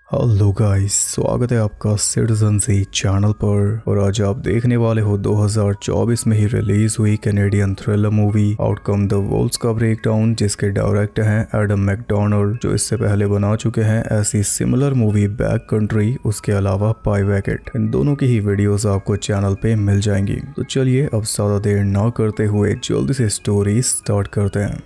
Hello guys, स्वागत है आपका सिटीजन सी चैनल पर। और आज आप देखने वाले हो 2024 में ही रिलीज हुई Canadian thriller movie out come the wolves का ब्रेकडाउन, जिसके डायरेक्टर हैं एडम मैकडोनाल्ड, जो इससे पहले बना चुके हैं ऐसी सिमिलर मूवी बैक कंट्री, उसके अलावा पाई वैकेट। इन दोनों की ही वीडियोस आपको चैनल पे मिल जाएंगी। तो चलिए अब ज्यादा देर ना करते हुए जल्दी से स्टोरी स्टार्ट करते हैं।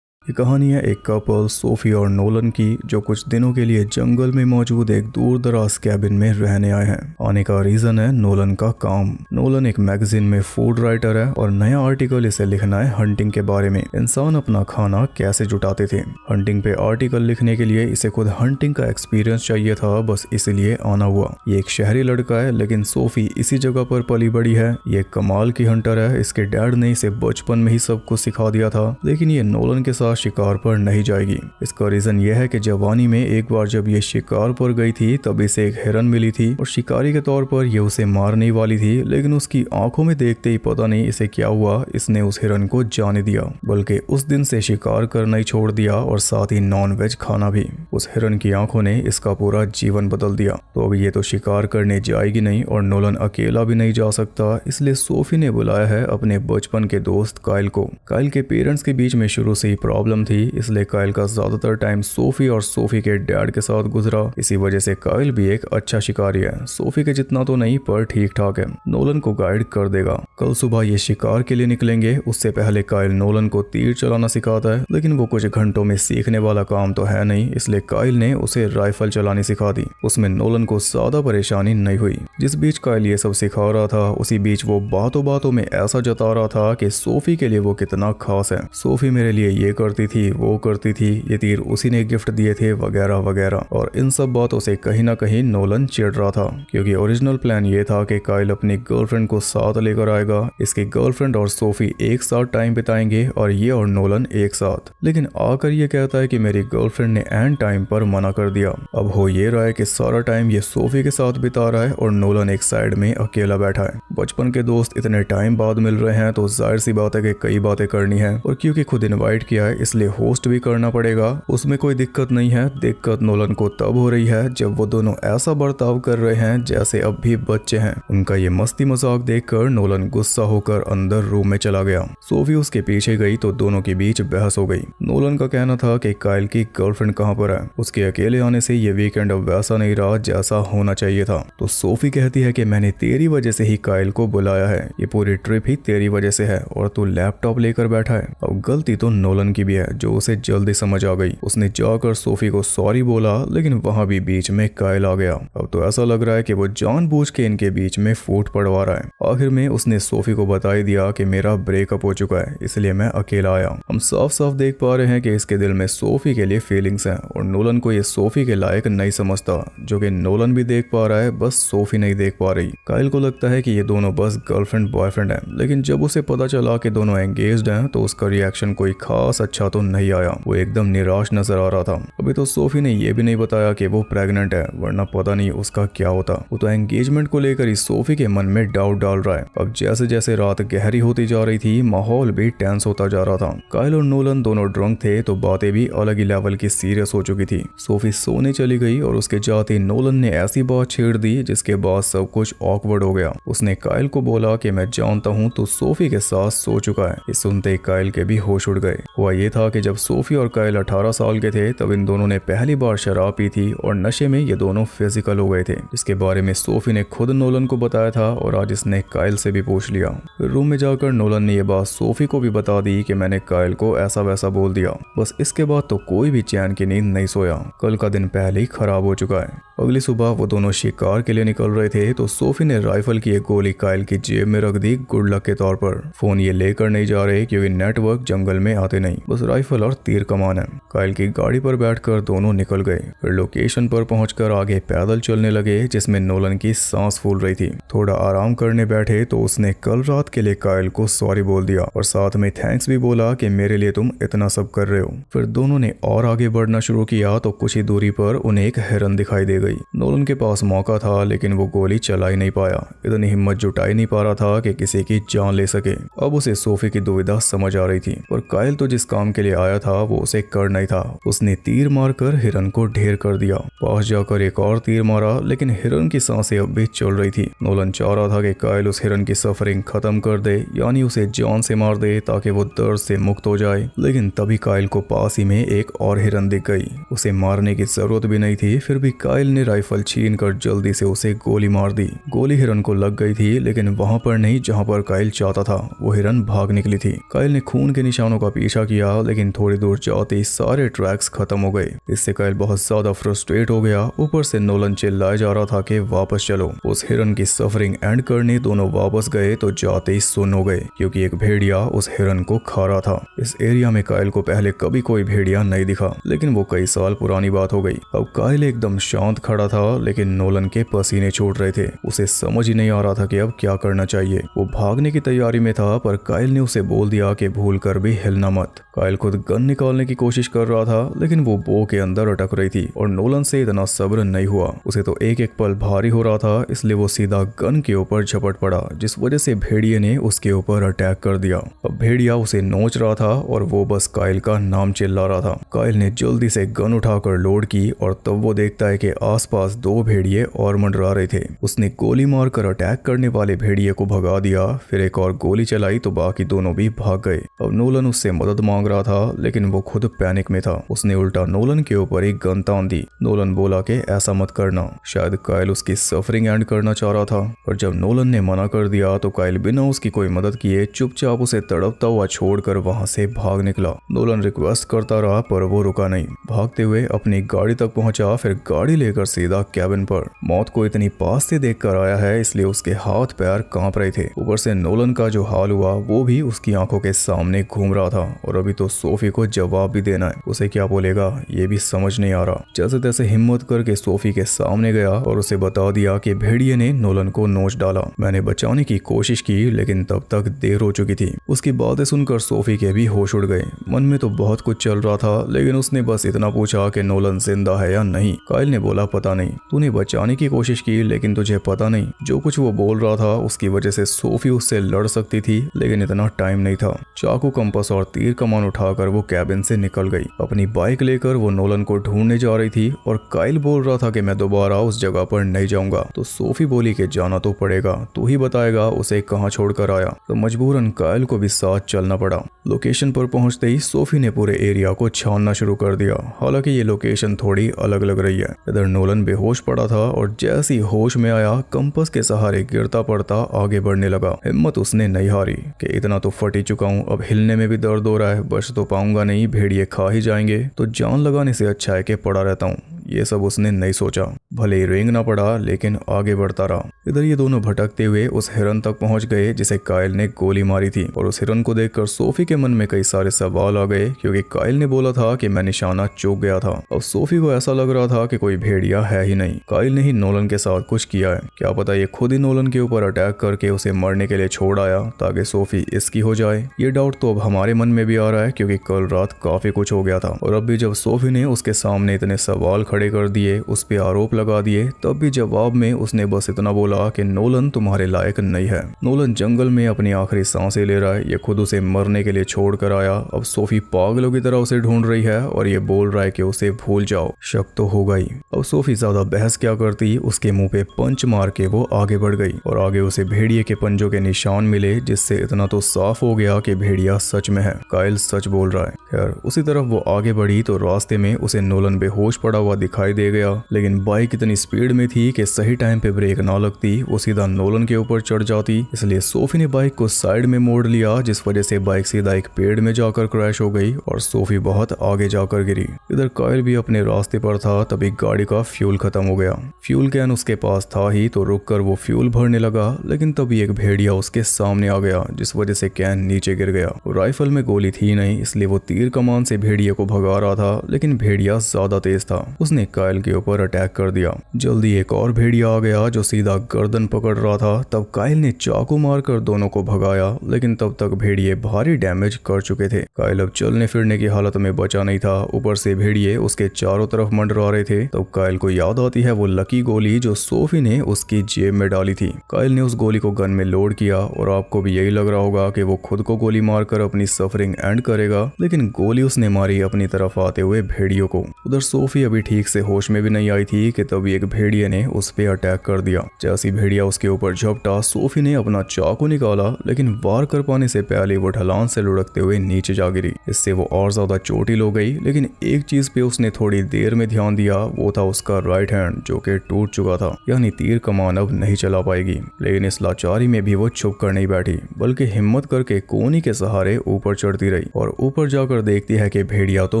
ये कहानी है एक कपल सोफी और नोलन की, जो कुछ दिनों के लिए जंगल में मौजूद एक दूर दराज कैबिन में रहने आए हैं। आने का रीजन है नोलन का काम। नोलन एक मैगजीन में फूड राइटर है और नया आर्टिकल इसे लिखना है हंटिंग के बारे में, इंसान अपना खाना कैसे जुटाते थे। हंटिंग पे आर्टिकल लिखने के लिए इसे खुद हंटिंग का एक्सपीरियंस चाहिए था, बस इसलिए आना हुआ। ये एक शहरी लड़का है, लेकिन सोफी इसी जगह पर पली बड़ी है। ये कमाल की हंटर है, इसके डैड ने इसे बचपन में ही सब कुछ सिखा दिया था। लेकिन ये नोलन के साथ शिकार पर नहीं जाएगी। इसका रीजन यह है कि जवानी में एक बार जब ये शिकार पर गई थी तब इसे एक हिरन मिली थी और शिकारी के तौर पर ये उसे मारने वाली थी, लेकिन उसकी आंखों में देखते ही पता नहीं इसे क्या हुआ, इसने उस हिरन को जाने दिया। बल्कि उस दिन से शिकार करना ही छोड़ दिया और साथ ही नॉन वेज खाना भी। उस हिरन की आंखों ने इसका पूरा जीवन बदल दिया। तो अब ये तो शिकार करने जाएगी नहीं और नोलन अकेला भी नहीं जा सकता, इसलिए सोफी ने बुलाया है अपने बचपन के दोस्त काइल को। काइल के पेरेंट्स के बीच में शुरू से ही प्रॉब्लम थी, इसलिए काइल का ज्यादातर टाइम सोफी और सोफी के डैड के साथ गुजरा। इसी वजह से काइल भी एक अच्छा शिकारी है, सोफी के जितना तो नहीं पर ठीक ठाक है। नोलन को गाइड कर देगा। कल सुबह ये शिकार के लिए निकलेंगे। उससे पहले काइल नोलन को तीर चलाना सिखाता है, लेकिन वो कुछ घंटों में सीखने वाला काम तो है नहीं, इसलिए काइल ने उसे राइफल चलानी सिखा दी। उसमें नोलन को ज्यादा परेशानी नहीं हुई। जिस बीच काइल ये सब सिखा रहा था, उसी बीच वो बातों बातों में ऐसा जता रहा था कि सोफी के लिए वो कितना खास है। सोफी मेरे लिए ये करती थी, वो करती थी, ये तीर उसी ने गिफ्ट दिए थे, वगैरह वगैरह। और इन सब बातों से कहीं ना कहीं नोलन चिढ़ रहा था, क्योंकि ओरिजिनल प्लान ये था कि काइल अपनी गर्लफ्रेंड को साथ लेकर आएगा। इसकी गर्लफ्रेंड और सोफी एक साथ टाइम बिताएंगे और ये और नोलन एक साथ। लेकिन आकर ये कहता है कि मेरी गर्लफ्रेंड ने एंड टाइम पर मना कर दिया। अब हो ये रहा है कि सारा टाइम ये सोफी के साथ बिता रहा है और नोलन एक साइड में अकेला बैठा है। बचपन के दोस्त इतने टाइम बाद मिल रहे हैं तो जाहिर सी बात है कि कई बातें करनी है, और क्योंकि खुद इनवाइट किया है इसलिए होस्ट भी करना पड़ेगा। उसमें कोई दिक्कत नहीं है। दिक्कत नोलन को तब हो रही है जब वो दोनों ऐसा बर्ताव कर रहे हैं जैसे अब भी बच्चे हैं। उनका ये मस्ती मजाक देखकर नोलन गुस्सा होकर अंदर रूम में चला गया। सोफी उसके पीछे गई तो दोनों के बीच बहस हो गई। नोलन का कहना था कि काइल की गर्लफ्रेंड कहाँ पर है। उसके अकेले आने से ये वीकेंड अब वैसा नहीं रहा जैसा होना चाहिए था। तो सोफी कहती है कि मैंने तेरी वजह से ही काइल को बुलाया है, ये पूरी ट्रिप ही तेरी वजह से है और तू लैपटॉप लेकर बैठा है। अब गलती तो नोलन की भी है, जो उसे जल्दी समझ आ गई। उसने जाकर सोफी को सॉरी बोला, लेकिन वहां भी बीच में काइल आ गया। अब तो ऐसा लग रहा है कि वो जानबूझ के इनके बीच में फूट पड़वा रहा है। आखिर में उसने सोफी को बता ही दिया कि मेरा ब्रेकअप हो चुका है, इसलिए मैं अकेला आया। हम साफ साफ देख पा रहे हैं कि इसके दिल में सोफी के लिए फीलिंग्स हैं और नोलन को ये सोफी के लायक नहीं समझता, जो कि नोलन भी देख पा रहा है, बस सोफी नहीं देख पा रही। काइल को लगता है कि ये दोनों बस गर्लफ्रेंड बॉयफ्रेंड है, लेकिन जब उसे पता चला कि दोनों एंगेज्ड हैं तो उसका रिएक्शन कोई खास अच्छा तो नहीं आया। वो एकदम निराश नजर आ रहा था। अभी तो सोफी ने ये भी नहीं बताया कि वो प्रेग्नेंट है, वरना पता नहीं उसका क्या होता। वो तो एंगेजमेंट को लेकर ही सोफी के मन में डाउट डाल रहा है। अब जैसे जैसे रात गहरी होती जा रही थी, माहौल भी टेंस होता जा रहा था। काइल और नोलन दोनों ड्रंक थे तो बातें भी अलग ही लेवल की सीरियस हो चुकी थी। सोफी सोने चली गई और उसके जाते नोलन ने ऐसी बात छेड़ दी जिसके बाद सब कुछ ऑकवर्ड हो गया। उसने काइल को बोला कि मैं जानता हूँ तू सोफी के साथ सो चुका है। ये सुनते ही काइल के भी होश उड़ गए। हुआ ये था कि जब सोफी और काइल 18 साल के थे तब इन दोनों ने पहली बार शराब पी थी और नशे में ये दोनों फिजिकल हो गए थे, जिसके बारे में सोफी ने खुद नोलन को बताया था और आज इसने काइल से भी पूछ लिया। रूम में जाकर नोलन ने ये बात सोफी को भी बता दी कि मैंने काइल को ऐसा वैसा बोल दिया। बस इसके बाद तो कोई भी चैन की नींद नहीं सोया। कल का दिन पहले ही खराब हो चुका है। अगली सुबह वो दोनों शिकार के लिए निकल रहे थे तो सोफी ने राइफल की एक गोली काइल की जेब में रख दी गुड लक के तौर पर। फोन ये लेकर नहीं जा रहे क्योंकि नेटवर्क जंगल में आते नहीं। बस बस राइफल और तीर कमान है। काइल की गाड़ी पर बैठकर दोनों निकल गए। फिर लोकेशन पर पहुंचकर आगे पैदल चलने लगे, जिसमें नोलन की सांस फूल रही थी। थोड़ा आराम करने बैठे तो उसने कल रात के लिए काइल को सॉरी बोल दिया और साथ में थैंक्स भी बोला कि मेरे लिए तुम इतना सब कर रहे हो। फिर दोनों ने और आगे बढ़ना शुरू किया तो कुछ ही दूरी पर उन्हें एक हिरन दिखाई दे गई। नोलन के पास मौका था, लेकिन वो गोली चला ही नहीं पाया। इतनी हिम्मत जुटाई नहीं पा रहा था कि किसी की जान ले सके। अब उसे सोफी की दुविधा समझ आ रही थी, और काइल तो जिस काम के लिए आया था वो उसे करना ही था। उसने तीर मारकर हिरन को ढेर कर दिया। पास जाकर एक और तीर मारा, लेकिन हिरन की सांसें अब भी चल रही थी। नोलन चाह रहा था कि काइल उस हिरन की सफरिंग खत्म कर दे, यानी उसे जान से मार दे ताकि वो दर्द से मुक्त हो जाए। लेकिन तभी काइल को पास ही में एक और हिरन दिख गई। उसे मारने की जरूरत भी नहीं थी, फिर भी काइल ने राइफल छीन कर जल्दी से उसे गोली मार दी। गोली हिरन को लग गई थी, लेकिन वहां पर नहीं जहां पर काइल चाहता था। वो हिरन भाग निकली थी। काइल ने खून के निशानों का पीछा किया, लेकिन थोड़ी दूर जाते ही सारे ट्रैक्स खत्म हो गए। इससे काइल बहुत ज्यादा फ्रस्ट्रेट हो गया। ऊपर से नोलन चिल्लाए जा रहा था कि वापस चलो। उस हिरन की सफरिंग एंड करने दोनों वापस गए तो जाते ही सुन्न हो गए, क्योंकि एक भेड़िया उस हिरन को खा रहा था। इस एरिया में काइल को पहले कभी कोई भेड़िया नहीं दिखा, लेकिन वो कई साल पुरानी बात हो गई। अब काइल एकदम शांत खड़ा था, लेकिन नोलन के पसीने छूट रहे थे। उसे समझ ही नहीं आ रहा था कि अब क्या करना चाहिए। वो भागने की तैयारी में था, पर काइल ने उसे बोल दिया कि भूल कर भी हिलना मत। काइल खुद गन निकालने की कोशिश कर रहा था, लेकिन वो बो के अंदर अटक रही थी और नोलन से इतना सब्र नहीं हुआ। उसे तो एक एक पल भारी हो रहा था, इसलिए वो सीधा गन के ऊपर झपट पड़ा, जिस वजह से भेड़िए ने उसके ऊपर अटैक कर दिया। अब भेड़िया उसे नोच रहा था और वो बस काइल का नाम चिल्ला रहा था। काइल ने जल्दी से गन उठाकर लोड की और तब वो देखता है कि आसपास दो भेड़िए और मंडरा रहे थे। उसने गोली मारकर अटैक करने वाले भेड़िए को भगा दिया, फिर एक और गोली चलाई तो बाकी दोनों भी भाग गए। अब नोलन उससे मदद मांग रहा था, लेकिन वो खुद पैनिक में था। उसने उल्टा नोलन के ऊपर एक गन तान दी। नोलन बोला कि ऐसा मत करना। शायद काइल उसकी सफरिंग एंड करना चाह रहा था, और जब नोलन ने मना कर दिया तो काइल बिना उसकी कोई मदद किए चुपचाप उसे तड़पता हुआ छोड़कर वहां से भाग निकला। नोलन रिक्वेस्ट करता रहा, पर वो रुका नहीं। भागते हुए अपनी गाड़ी तक पहुंचा, फिर गाड़ी लेकर सीधा कैबिन पर। मौत को इतनी पास से देखकर आया है, इसलिए उसके हाथ पैर कांप रहे थे। ऊपर से नोलन का जो हाल हुआ वो भी उसकी आंखों के सामने घूम रहा था, और अभी तो सोफी को जवाब भी देना है। उसे क्या बोलेगा ये भी समझ नहीं आ रहा। जैसे तैसे हिम्मत करके सोफी के सामने गया और उसे बता दिया कि भेड़िए ने नोलन को नोच डाला। मैंने बचाने की कोशिश की, लेकिन तब तक देर हो चुकी थी। उसकी बातें सुनकर सोफी के भी होश उड़ गए। मन में तो बहुत कुछ चल रहा था, लेकिन उसने बस इतना पूछा कि नोलन जिंदा है या नहीं। काइल ने बोला पता नहीं। तूने बचाने की कोशिश की, लेकिन तुझे पता नहीं। जो कुछ वो बोल रहा था उसकी वजह से सोफी उससे लड़ सकती थी, लेकिन इतना टाइम नहीं था। चाकू, कंपास और तीर कमान उठाकर वो कैबिन से निकल गई। अपनी बाइक लेकर वो नोलन को ढूंढने जा रही थी, और काइल बोल रहा था कि मैं दोबारा उस जगह पर नहीं जाऊंगा। तो सोफी बोली कि जाना तो पड़ेगा, तू ही बताएगा उसे कहाँ छोड़कर आया। तो मजबूरन काइल को भी साथ चलना पड़ा। लोकेशन पर पहुंचते ही सोफी ने पूरे एरिया को छानना शुरू कर दिया। हालांकि ये लोकेशन थोड़ी अलग लग रही है। इधर नोलन बेहोश पड़ा था, और जैसे ही होश में आया कंपास के सहारे गिरता पड़ता आगे बढ़ने लगा। हिम्मत उसने नहीं हारी कि इतना तो फट ही चुका हूँ, अब हिलने में भी दर्द हो रहा है, बच तो पाऊंगा नहीं, भेड़िए खा ही जाएंगे, तो जान लगाने से अच्छा है कि पड़ा रहता हूँ। ये सब उसने नहीं सोचा। भले ही रेंग ना पड़ा, लेकिन आगे बढ़ता रहा। इधर ये दोनों भटकते हुए उस हिरन तक पहुंच गए जिसे काइल ने गोली मारी थी, और उस हिरन को देखकर सोफी के मन में कई सारे सवाल आ गए, क्योंकि काइल ने बोला था कि मैं निशाना चूक गया था। अब सोफी को ऐसा लग रहा था कि कोई भेड़िया है ही नहीं। काइल ने ही नोलन के साथ कुछ किया है। क्या पता ये खुद ही नोलन के ऊपर अटैक करके उसे मरने के लिए छोड़ आया ताकि सोफी इसकी हो जाए। ये डाउट तो अब हमारे मन में भी आ रहा है, क्योंकि कल रात काफी कुछ हो गया था, और अब भी जब सोफी ने उसके सामने इतने सवाल खड़े कर दिए, उस पे आरोप लगा दिए, तब भी जवाब में उसने बस इतना बोला कि नोलन तुम्हारे लायक नहीं है। नोलन जंगल में अपनी आखिरी सांसें ले रहा है, ये खुद उसे मरने के लिए छोड़ कर आया। अब सोफी पागलों की तरह उसे ढूंढ रही है, और ये बोल रहा है कि उसे भूल जाओ। शक तो होगा ही। अब सोफी ज्यादा बहस क्या करती, उसके मुंह पे पंच मार के वो आगे बढ़ गई, और आगे उसे भेड़िए के पंजों के निशान मिले, जिससे इतना तो साफ हो गया कि भेड़िया सच में है। काइल सच बोल रहा है। खैर उसी तरफ वो आगे बढ़ी तो रास्ते में उसे नोलन बेहोश पड़ा हुआ दिखाई दे गया, लेकिन बाइक इतनी स्पीड में थी कि सही टाइम पे ब्रेक ना लगती, वो सीधा नोलन के ऊपर चढ़ जाती। इसलिए सोफी ने बाइक को साइड में मोड़ लिया, जिस वजह से बाइक सीधा एक पेड़ में जाकर क्रैश हो गई और सोफी बहुत आगे जाकर गिरी। इधर काइल भी अपने रास्ते पर था, तभी गाड़ी का फ्यूल खत्म हो गया। फ्यूल कैन उसके पास था ही तो रुककर वो फ्यूल भरने लगा, लेकिन तभी एक भेड़िया उसके सामने आ गया, जिस वजह से कैन नीचे गिर गया। राइफल में गोली थी नहीं, इसलिए वो तीर कमान से भेड़िया को भगा रहा था, लेकिन भेड़िया ज्यादा तेज था। उसने काइल के ऊपर अटैक कर दिया। जल्दी एक और भेड़िया आ गया जो सीधा गर्दन पकड़ रहा था। तब काइल ने चाकू मारकर दोनों को भगाया, लेकिन तब तक भेड़िए भारी डैमेज कर चुके थे। काइल अब चलने फिरने की हालत में बचा नहीं था, ऊपर से भेड़िए उसके चारों तरफ मंडरा रहे थे। तब काइल को याद आती है वो लकी गोली जो सोफी ने उसकी जेब में डाली थी। काइल ने उस गोली को गन में लोड किया और आपको भी यही लग रहा होगा कि वो खुद को गोली मारकर अपनी सफरिंग एंड करेगा, लेकिन गोली उसने मारी अपनी तरफ आते हुए भेड़ियों को। उधर सोफी अभी ठीक से होश में भी नहीं आई थी कि तभी एक भेड़िए ने उस पे अटैक कर दिया। जैसी भेड़िया उसके ऊपर झपटा, सोफी ने अपना चाकू निकाला, लेकिन वार कर पाने से पहले वो ढलान से लुढ़कते हुए नीचे जा गिरी। इससे वो और ज्यादा चोटिल हो गई, लेकिन एक चीज पे उसने थोड़ी देर में ध्यान दिया, वो था उसका राइट हैंड जो कि टूट चुका था, यानी तीर कमान अब नहीं चला पाएगी। लेकिन इस लाचारी में भी वो छुप कर नहीं बैठी, बल्कि हिम्मत करके कोनी के सहारे ऊपर चढ़ती रही और ऊपर जाकर देखती है कि भेड़िया तो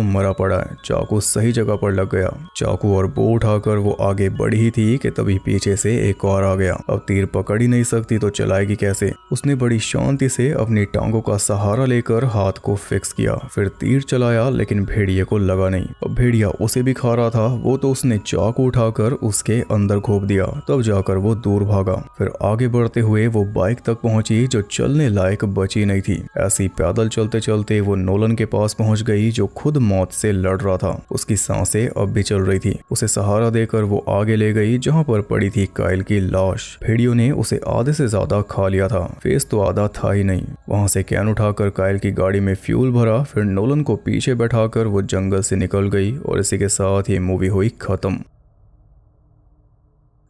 मरा पड़ा है। चाकू सही जगह पर लग गया। चाकू और बो उठाकर वो आगे बढ़ी ही थी कि तभी पीछे से एक और आ गया। अब तीर पकड़ ही नहीं सकती तो चलाएगी कैसे। उसने बड़ी शांति से अपनी टांगों का सहारा लेकर हाथ को फिक्स किया, फिर तीर चलाया, लेकिन भेड़िए को लगा नहीं। अब भेड़िया उसे भी खा रहा था, वो तो उसने चाकू उठाकर उसके अंदर घोंप दिया। तब जाकर वो दूर भागा। फिर आगे बढ़ते हुए वो बाइक तक पहुंची जो चलने लायक बची नहीं थी। ऐसी पैदल चलते चलते वो नोलन के पास पहुंच गई जो खुद मौत से लड़ रहा था। उसकी सांसें अब भी चल रही थी। उसे सहारा देकर वो आगे ले गई जहां पर पड़ी थी काइल की लाश। भेड़ियों ने उसे आधे से ज्यादा खा लिया था, फेस तो आधा था ही नहीं। वहां से कैन उठाकर काइल की गाड़ी में फ्यूल भरा, फिर नोलन को पीछे बैठाकर वो जंगल से निकल गई और इसी के साथ ये मूवी हुई खत्म।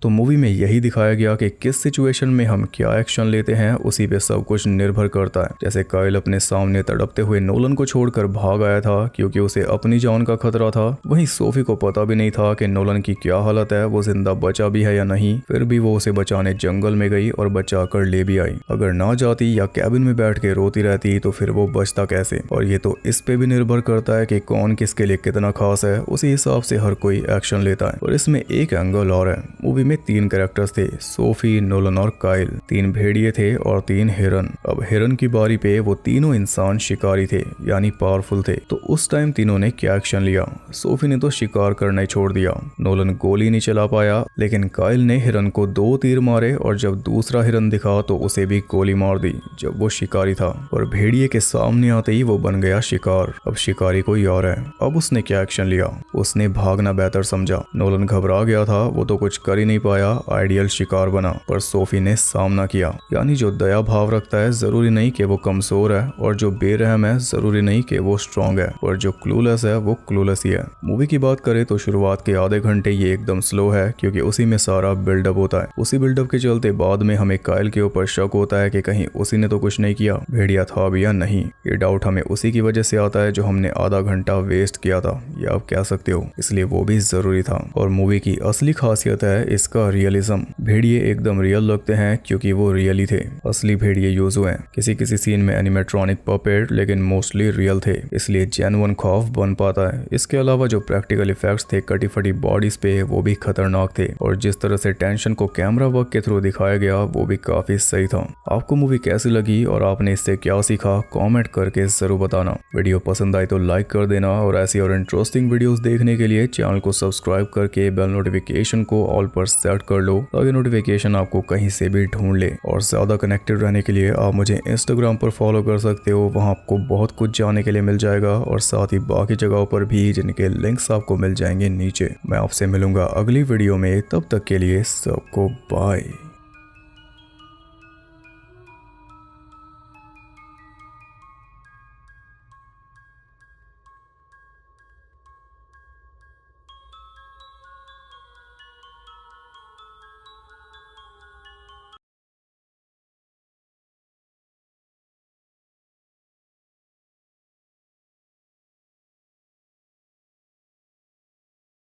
तो मूवी में यही दिखाया गया कि किस सिचुएशन में हम क्या एक्शन लेते हैं उसी पे सब कुछ निर्भर करता है। जैसे काइल अपने सामने तड़पते हुए नोलन को छोड़कर भाग आया था क्योंकि उसे अपनी जान का खतरा था, वहीं सोफी को पता भी नहीं था कि नोलन की क्या हालत है, वो जिंदा बचा भी है या नहीं। फिर भी वो उसे बचाने जंगल में गई और बचा कर ले भी आई। अगर ना जाती या कैबिन में बैठ के रोती रहती तो फिर वो बचता कैसे। और ये तो इस पे भी निर्भर करता है कि कौन किसके लिए कितना खास है, उसी हिसाब से हर कोई एक्शन लेता है। और इसमें एक एंगल और है, मूवी में 3 कैरेक्टर्स थे, सोफी, नोलन और काइल। 3 भेड़िए थे और 3 हिरन। अब हिरन की बारी पे वो तीनों इंसान शिकारी थे, यानी पावरफुल थे। तो उस टाइम तीनों ने क्या एक्शन लिया। सोफी ने तो शिकार करना ही छोड़ दिया, नोलन गोली नहीं चला पाया, लेकिन काइल ने हिरन को 2 तीर मारे और जब दूसरा हिरन दिखा तो उसे भी गोली मार दी जब वो शिकारी था। और भेड़िए के सामने आते ही वो बन गया शिकार। अब शिकारी कोई और है। अब उसने क्या एक्शन लिया, उसने भागना बेहतर समझा। नोलन घबरा गया था, वो तो कुछ कर ही नहीं पाया, आइडियल शिकार बना। पर सोफी ने सामना किया, यानी जो दया भाव रखता है जरूरी नहीं कि वो कमजोर है, और जो बेरहम है जरूरी नहीं कि वो स्ट्रॉन्ग है, और जो क्लूलेस है वो क्लूलेस ही है। मूवी की बात करें तो शुरुआत के आधे घंटे ये एकदम स्लो है क्योंकि उसी में सारा बिल्डअप होता है। उसी बिल्डअप के चलते बाद में हमें काइल के ऊपर शक होता है कि कहीं उसी ने तो कुछ नहीं किया, भेड़िया था भी या नहीं। ये डाउट हमें उसी की वजह से आता है जो हमने आधा घंटा वेस्ट किया था, या आप कह सकते हो, इसलिए वो भी जरूरी था। और मूवी की असली खासियत है इसका रियलिज्म। भेड़िए एकदम रियल लगते हैं क्योंकि वो रियली थे। असली भेड़िए यूज हुए हैं, किसी किसी सीन में एनिमेट्रॉनिक पपेट, लेकिन मोस्टली रियल थे, इसलिए जेन्युइन खौफ बन पाता है। इसके अलावा जो प्रैक्टिकल इफेक्ट्स थे कटी फटी बॉडीज पे, वो भी खतरनाक थे, और जिस तरह से टेंशन को कैमरा वर्क के थ्रू दिखाया गया वो भी काफी सही था। आपको मूवी कैसी लगी और आपने इससे क्या सीखा, कमेंट करके जरूर बताना। वीडियो पसंद आई तो लाइक कर देना, और ऐसी और इंटरेस्टिंग वीडियोस देखने के लिए चैनल को सब्सक्राइब करके बेल नोटिफिकेशन को ऑल पर सेट कर लो ताकि नोटिफिकेशन आपको कहीं से भी ढूंढ ले। और ज्यादा कनेक्टेड रहने के लिए आप मुझे इंस्टाग्राम पर फॉलो कर सकते हो, वहां आपको बहुत कुछ जानने के लिए मिल जाएगा, और साथ ही बाकी जगहों पर भी जिनके लिंक्स आपको मिल जाएंगे नीचे। मैं आपसे मिलूंगा अगली वीडियो में, तब तक के लिए सबको बाय।